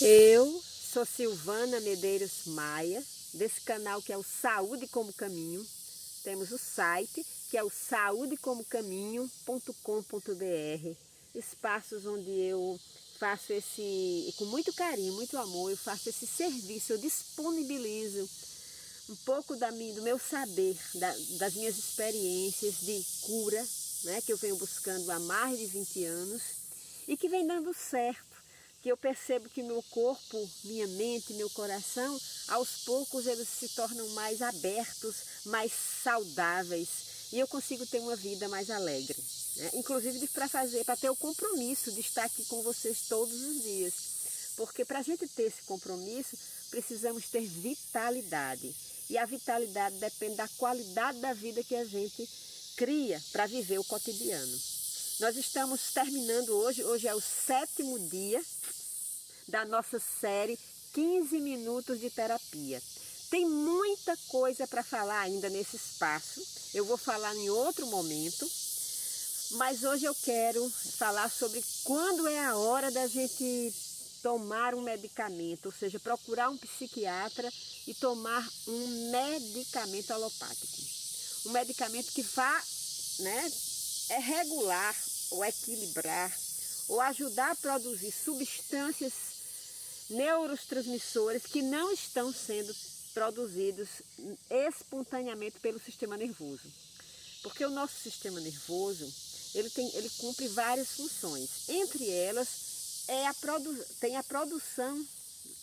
Eu sou Silvana Medeiros Maia, desse canal que é o Saúde como Caminho. Temos o site, que é o saudecomocaminho.com.br, espaços onde eu faço com muito carinho, muito amor, eu faço esse serviço, eu disponibilizo um pouco do meu saber, das minhas experiências de cura, né, que eu venho buscando há mais de 20 anos e que vem dando certo, que eu percebo que meu corpo, minha mente, meu coração, aos poucos eles se tornam mais abertos, mais saudáveis e eu consigo ter uma vida mais alegre, né? Inclusive para ter o compromisso de estar aqui com vocês todos os dias, porque para a gente ter esse compromisso precisamos ter vitalidade. E a vitalidade depende da qualidade da vida que a gente cria para viver o cotidiano. Nós estamos terminando hoje é o 7º dia da nossa série 15 minutos de terapia. Tem muita coisa para falar ainda nesse espaço, eu vou falar em outro momento, mas hoje eu quero falar sobre quando é a hora da gente tomar um medicamento, ou seja, procurar um psiquiatra e tomar um medicamento alopático. Um medicamento que vá, né, regular ou equilibrar ou ajudar a produzir substâncias neurotransmissores que não estão sendo produzidos espontaneamente pelo sistema nervoso. Porque o nosso sistema nervoso, ele cumpre várias funções. Entre elas, tem a produção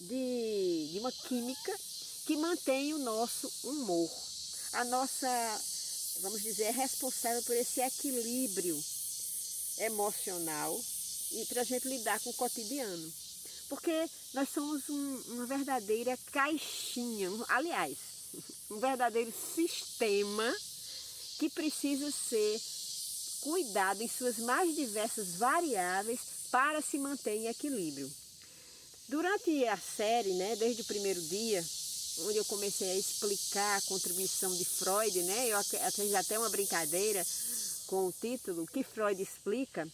de uma química que mantém o nosso humor. A nossa, vamos dizer, é responsável por esse equilíbrio emocional e para a gente lidar com o cotidiano. Porque nós somos uma verdadeira caixinha, aliás, um verdadeiro sistema que precisa ser cuidado em suas mais diversas variáveis para se manter em equilíbrio. Durante a série, né, desde o primeiro dia, onde eu comecei a explicar a contribuição de Freud, né, eu fiz até uma brincadeira com o título, O que Freud explica,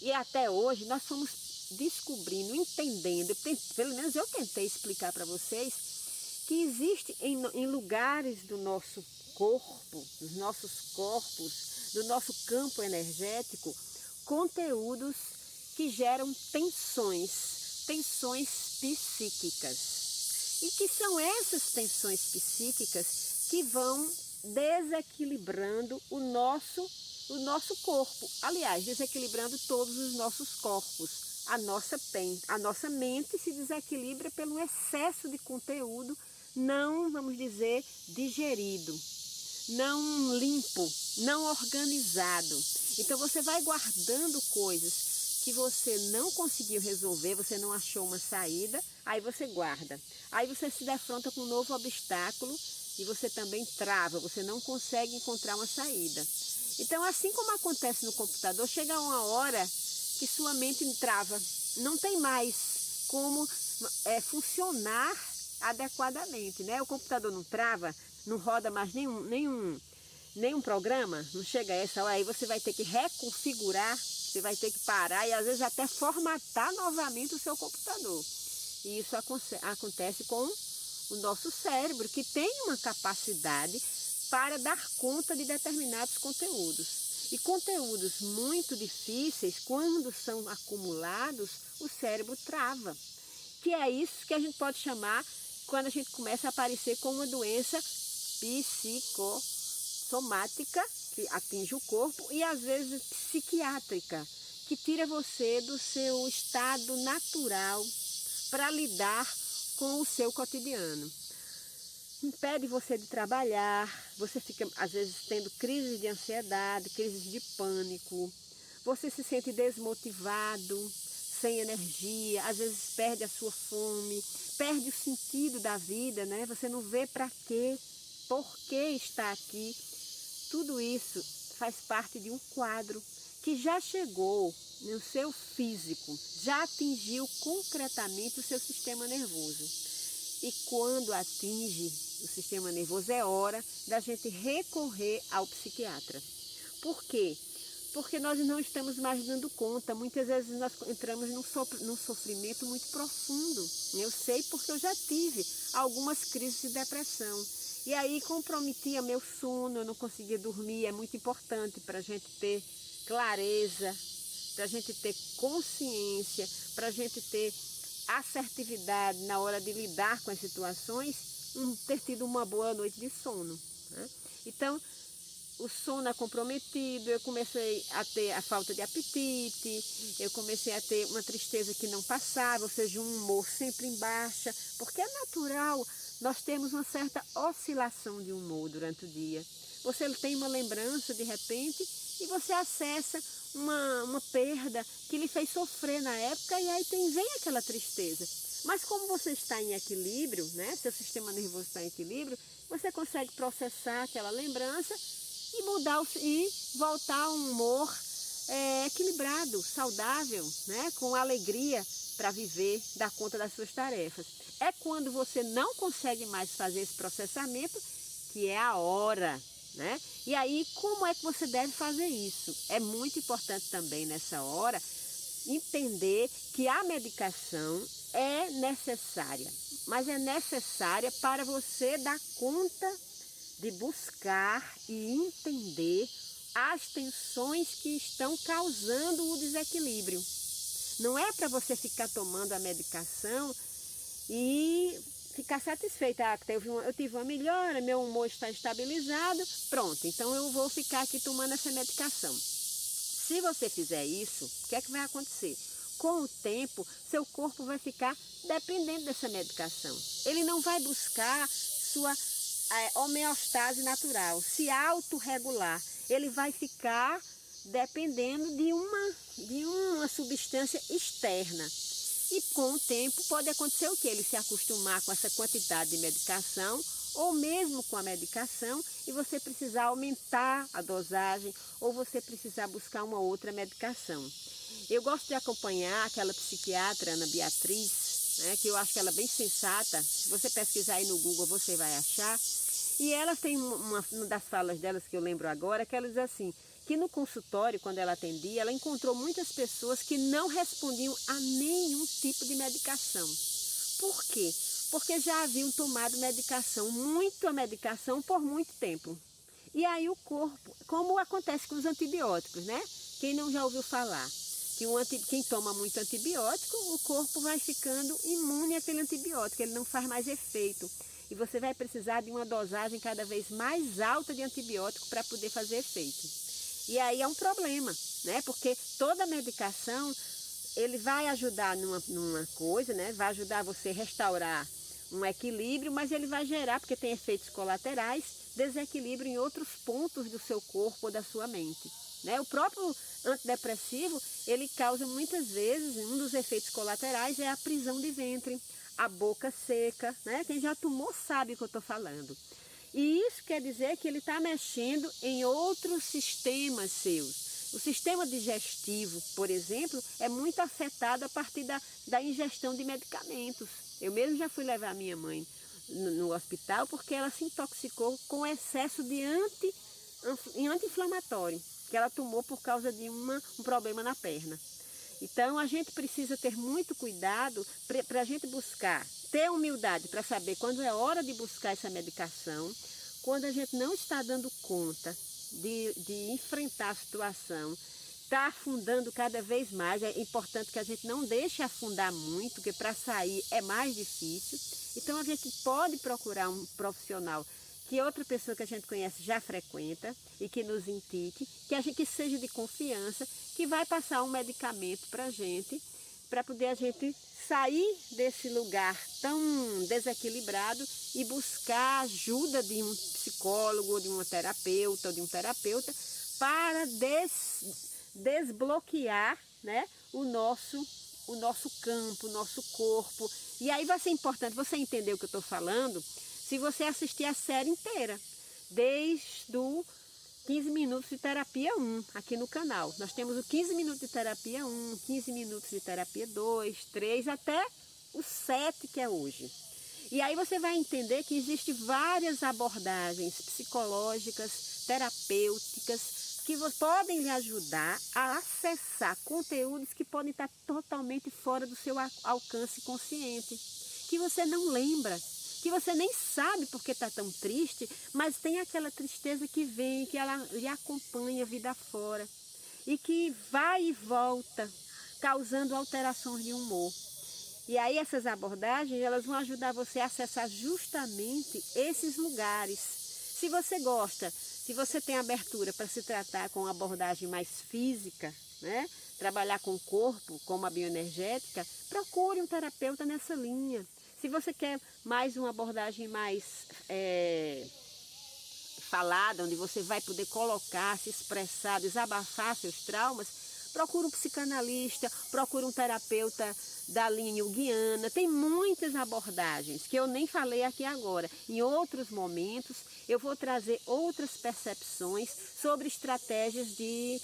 e até hoje nós fomos descobrindo, entendendo, pelo menos eu tentei explicar para vocês, que existe em lugares do nosso corpo, dos nossos corpos, do nosso campo energético, conteúdos que geram tensões psíquicas. E que são essas tensões psíquicas que vão desequilibrando o nosso corpo. Aliás, desequilibrando todos os nossos corpos. A nossa mente se desequilibra pelo excesso de conteúdo não, vamos dizer, digerido, não limpo, não organizado. Então você vai guardando coisas que você não conseguiu resolver, você não achou uma saída, aí você guarda. Aí você se defronta com um novo obstáculo e você também trava, você não consegue encontrar uma saída. Então, assim como acontece no computador, chega uma hora que sua mente trava, não tem mais como funcionar adequadamente, né? O computador não trava, não roda mais nenhum programa, não chega a essa hora, aí você vai ter que reconfigurar, você vai ter que parar e às vezes até formatar novamente o seu computador. E isso acontece com o nosso cérebro, que tem uma capacidade para dar conta de determinados conteúdos. E conteúdos muito difíceis, quando são acumulados, o cérebro trava. Que é isso que a gente pode chamar, quando a gente começa a aparecer com uma doença psicossomática, que atinge o corpo, e às vezes psiquiátrica, que tira você do seu estado natural para lidar com o seu cotidiano. Impede você de trabalhar, você fica às vezes tendo crises de ansiedade, crises de pânico, você se sente desmotivado, sem energia, às vezes perde a sua fome, perde o sentido da vida, né? Você não vê para quê, por que está aqui. Tudo isso faz parte de um quadro que já chegou no seu físico, já atingiu concretamente o seu sistema nervoso. E quando atinge o sistema nervoso, é hora da gente recorrer ao psiquiatra. Por quê? porque nós não estamos mais dando conta. Muitas vezes nós entramos num sofrimento muito profundo. Eu sei porque eu já tive algumas crises de depressão. E aí comprometia meu sono, eu não conseguia dormir. É muito importante para a gente ter clareza, para a gente ter consciência, para a gente ter assertividade na hora de lidar com as situações, ter tido uma boa noite de sono, né? Então, o sono é comprometido, eu comecei a ter a falta de apetite, eu comecei a ter uma tristeza que não passava, ou seja, um humor sempre em baixa, porque é natural, nós temos uma certa oscilação de humor durante o dia. Você tem uma lembrança de repente e você acessa uma perda que lhe fez sofrer na época e aí vem aquela tristeza. Mas como você está em equilíbrio, né? Seu sistema nervoso está em equilíbrio, você consegue processar aquela lembrança e voltar a um humor equilibrado, saudável, né? Com alegria para viver, dar conta das suas tarefas. É quando você não consegue mais fazer esse processamento que é a hora, né? E aí, como é que você deve fazer isso? É muito importante também nessa hora entender que a medicação é necessária, mas é necessária para você dar conta de buscar e entender as tensões que estão causando o desequilíbrio. Não é para você ficar tomando a medicação e ficar satisfeita. Eu tive uma melhora, meu humor está estabilizado, pronto, então eu vou ficar aqui tomando essa medicação. Se você fizer isso, o que é que vai acontecer? Com o tempo, seu corpo vai ficar dependente dessa medicação. Ele não vai buscar sua homeostase natural, se autorregular. Ele vai ficar dependendo de uma substância externa. E com o tempo pode acontecer o quê? Ele se acostumar com essa quantidade de medicação, ou mesmo com a medicação, e você precisar aumentar a dosagem, ou você precisar buscar uma outra medicação. Eu gosto de acompanhar aquela psiquiatra, Ana Beatriz, né, que eu acho que ela é bem sensata. Se você pesquisar aí no Google, você vai achar. E ela tem uma das falas delas que eu lembro agora, que ela diz assim, que no consultório, quando ela atendia, ela encontrou muitas pessoas que não respondiam a nenhum tipo de medicação. Por quê? Porque já haviam tomado muita medicação por muito tempo. E aí o corpo, como acontece com os antibióticos, né? Quem não já ouviu falar? Quem toma muito antibiótico, o corpo vai ficando imune àquele antibiótico, ele não faz mais efeito. E você vai precisar de uma dosagem cada vez mais alta de antibiótico para poder fazer efeito. E aí é um problema, né? Porque toda medicação, ele vai ajudar numa coisa, né? Vai ajudar você a restaurar um equilíbrio, mas ele vai gerar, porque tem efeitos colaterais, desequilíbrio em outros pontos do seu corpo ou da sua mente, né? O próprio antidepressivo, ele causa muitas vezes, um dos efeitos colaterais é a prisão de ventre, a boca seca, né? Quem já tomou sabe o que eu estou falando. E isso quer dizer que ele está mexendo em outros sistemas seus. O sistema digestivo, por exemplo, é muito afetado a partir da ingestão de medicamentos. Eu mesmo já fui levar a minha mãe no hospital porque ela se intoxicou com excesso de anti-inflamatório que ela tomou por causa de um problema na perna. Então, a gente precisa ter muito cuidado para a gente buscar, ter humildade para saber quando é hora de buscar essa medicação, quando a gente não está dando conta de enfrentar a situação, está afundando cada vez mais. É importante que a gente não deixe afundar muito, porque para sair é mais difícil. Então, a gente pode procurar um profissional que outra pessoa que a gente conhece já frequenta e que nos indique, que seja de confiança, que vai passar um medicamento para poder a gente sair desse lugar tão desequilibrado e buscar a ajuda de um psicólogo, de uma terapeuta ou de um terapeuta para desbloquear, né, o nosso campo, o nosso corpo. E aí vai ser importante você entender o que eu estou falando se você assistir a série inteira, desde o 15 minutos de terapia 1, aqui no canal. Nós temos o 15 minutos de terapia 1, 15 minutos de terapia 2, 3, até o 7 que é hoje. E aí você vai entender que existem várias abordagens psicológicas, terapêuticas, que podem lhe ajudar a acessar conteúdos que podem estar totalmente fora do seu alcance consciente, que você não lembra, que você nem sabe porque está tão triste, mas tem aquela tristeza que vem, que ela lhe acompanha a vida fora e que vai e volta, causando alterações de humor. E aí essas abordagens, elas vão ajudar você a acessar justamente esses lugares. Se você gosta, se você tem abertura para se tratar com uma abordagem mais física, né? Trabalhar com o corpo, como a bioenergética, procure um terapeuta nessa linha. Se você quer mais uma abordagem mais falada, onde você vai poder colocar, se expressar, desabafar seus traumas, procure um psicanalista, procure um terapeuta da linha junguiana. Tem muitas abordagens que eu nem falei aqui agora. Em outros momentos eu vou trazer outras percepções sobre estratégias de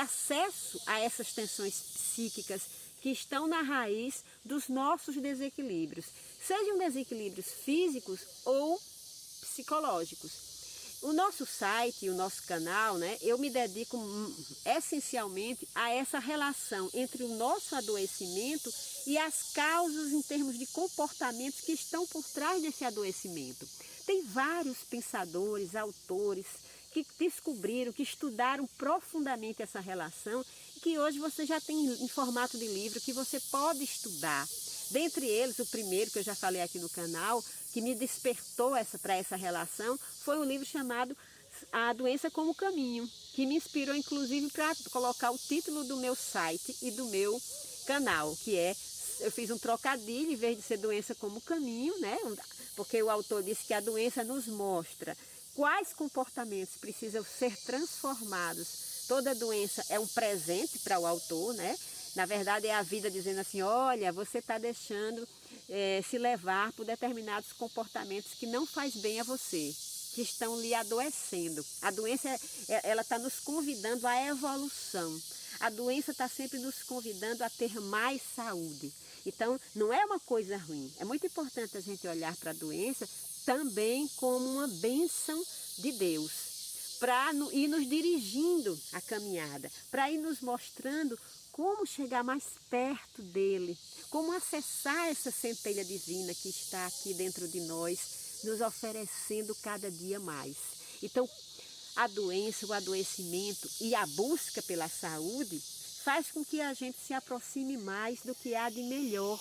acesso a essas tensões psíquicas que estão na raiz dos nossos desequilíbrios, sejam desequilíbrios físicos ou psicológicos. O nosso site e o nosso canal, né, eu me dedico essencialmente a essa relação entre o nosso adoecimento e as causas em termos de comportamentos que estão por trás desse adoecimento. Tem vários pensadores, autores que descobriram, que estudaram profundamente essa relação e que hoje você já tem em formato de livro que você pode estudar. Dentre eles, o primeiro que eu já falei aqui no canal, que me despertou para essa relação, foi um livro chamado A Doença como Caminho, que me inspirou inclusive para colocar o título do meu site e do meu canal, que é, eu fiz um trocadilho, em vez de ser doença como caminho, né? Porque o autor disse que a doença nos mostra quais comportamentos precisam ser transformados. Toda doença é um presente para o autor, né? Na verdade é a vida dizendo assim, olha, você está deixando se levar por determinados comportamentos que não faz bem a você, que estão lhe adoecendo. A doença, ela está nos convidando à evolução. A doença está sempre nos convidando a ter mais saúde. Então, não é uma coisa ruim. É muito importante a gente olhar para a doença também como uma bênção de Deus, para ir nos dirigindo a caminhada, para ir nos mostrando como chegar mais perto dele, como acessar essa centelha divina que está aqui dentro de nós, nos oferecendo cada dia mais. Então, a doença, o adoecimento e a busca pela saúde faz com que a gente se aproxime mais do que há de melhor,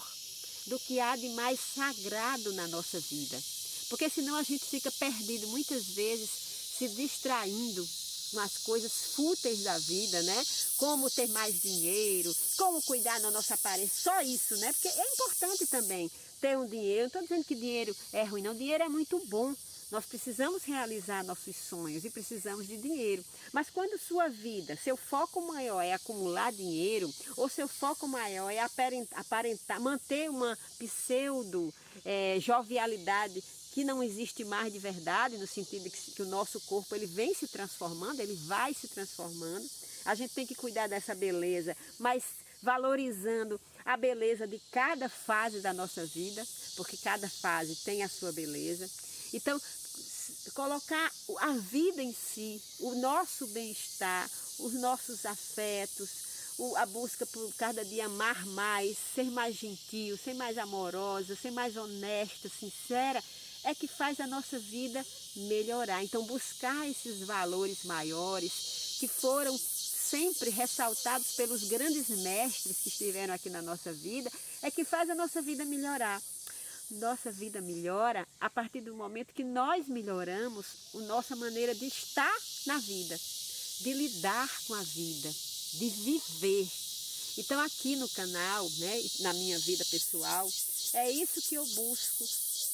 do que há de mais sagrado na nossa vida. Porque senão a gente fica perdido muitas vezes, se distraindo com as coisas fúteis da vida, né? Como ter mais dinheiro, como cuidar da nossa aparência, só isso, né? Porque é importante também ter um dinheiro. Não estou dizendo que dinheiro é ruim, não. Dinheiro é muito bom. Nós precisamos realizar nossos sonhos e precisamos de dinheiro. Mas quando sua vida, seu foco maior é acumular dinheiro, ou seu foco maior é aparentar, manter uma jovialidade que não existe mais de verdade, no sentido de que o nosso corpo ele vem se transformando, ele vai se transformando. A gente tem que cuidar dessa beleza, mas valorizando a beleza de cada fase da nossa vida, porque cada fase tem a sua beleza. Então, colocar a vida em si, o nosso bem-estar, os nossos afetos, a busca por cada dia amar mais, ser mais gentil, ser mais amorosa, ser mais honesta, sincera, é que faz a nossa vida melhorar. Então, buscar esses valores maiores que foram sempre ressaltados pelos grandes mestres que estiveram aqui na nossa vida, é que faz a nossa vida melhorar. Nossa vida melhora a partir do momento que nós melhoramos a nossa maneira de estar na vida, de lidar com a vida, de viver. Então aqui no canal, né, na minha vida pessoal, é isso que eu busco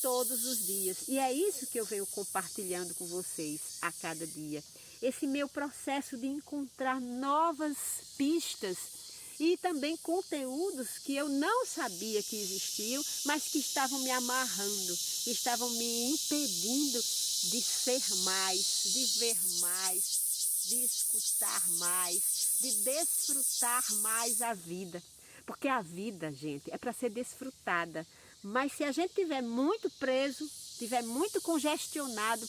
todos os dias. E é isso que eu venho compartilhando com vocês a cada dia. Esse meu processo de encontrar novas pistas e também conteúdos que eu não sabia que existiam, mas que estavam me amarrando, que estavam me impedindo de ser mais, de ver mais, de escutar mais, de desfrutar mais a vida. Porque a vida, gente, é para ser desfrutada. Mas se a gente estiver muito preso, estiver muito congestionado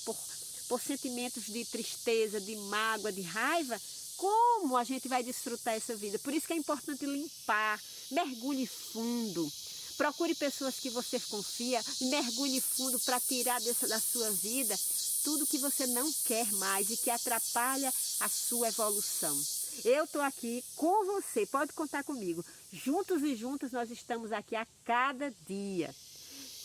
por sentimentos de tristeza, de mágoa, de raiva, como a gente vai desfrutar essa vida? Por isso que é importante limpar, mergulhe fundo. Procure pessoas que você confia e mergulhe fundo para tirar da sua vida tudo que você não quer mais e que atrapalha a sua evolução. Eu estou aqui com você, pode contar comigo. Juntos e juntas nós estamos aqui a cada dia.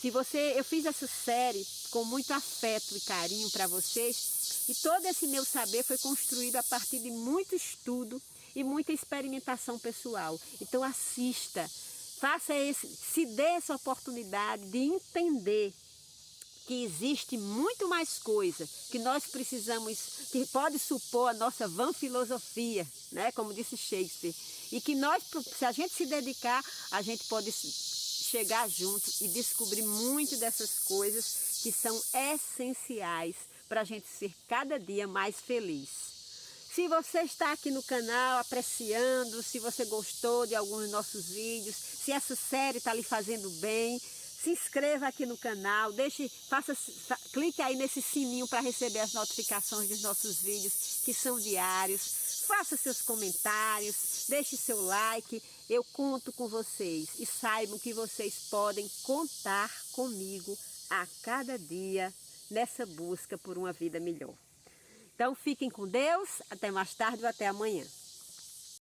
Eu fiz essa série com muito afeto e carinho para vocês e todo esse meu saber foi construído a partir de muito estudo e muita experimentação pessoal. Então assista, se dê essa oportunidade de entender que existe muito mais coisa que nós precisamos, que pode supor a nossa vã filosofia, né? Como disse Shakespeare, e que nós, se a gente se dedicar, a gente pode chegar junto e descobrir muito dessas coisas que são essenciais para a gente ser cada dia mais feliz. Se você está aqui no canal apreciando, se você gostou de alguns dos nossos vídeos, se essa série está lhe fazendo bem, se inscreva aqui no canal, clique aí nesse sininho para receber as notificações dos nossos vídeos que são diários. Faça seus comentários, deixe seu like, eu conto com vocês e saibam que vocês podem contar comigo a cada dia nessa busca por uma vida melhor. Então fiquem com Deus, até mais tarde ou até amanhã.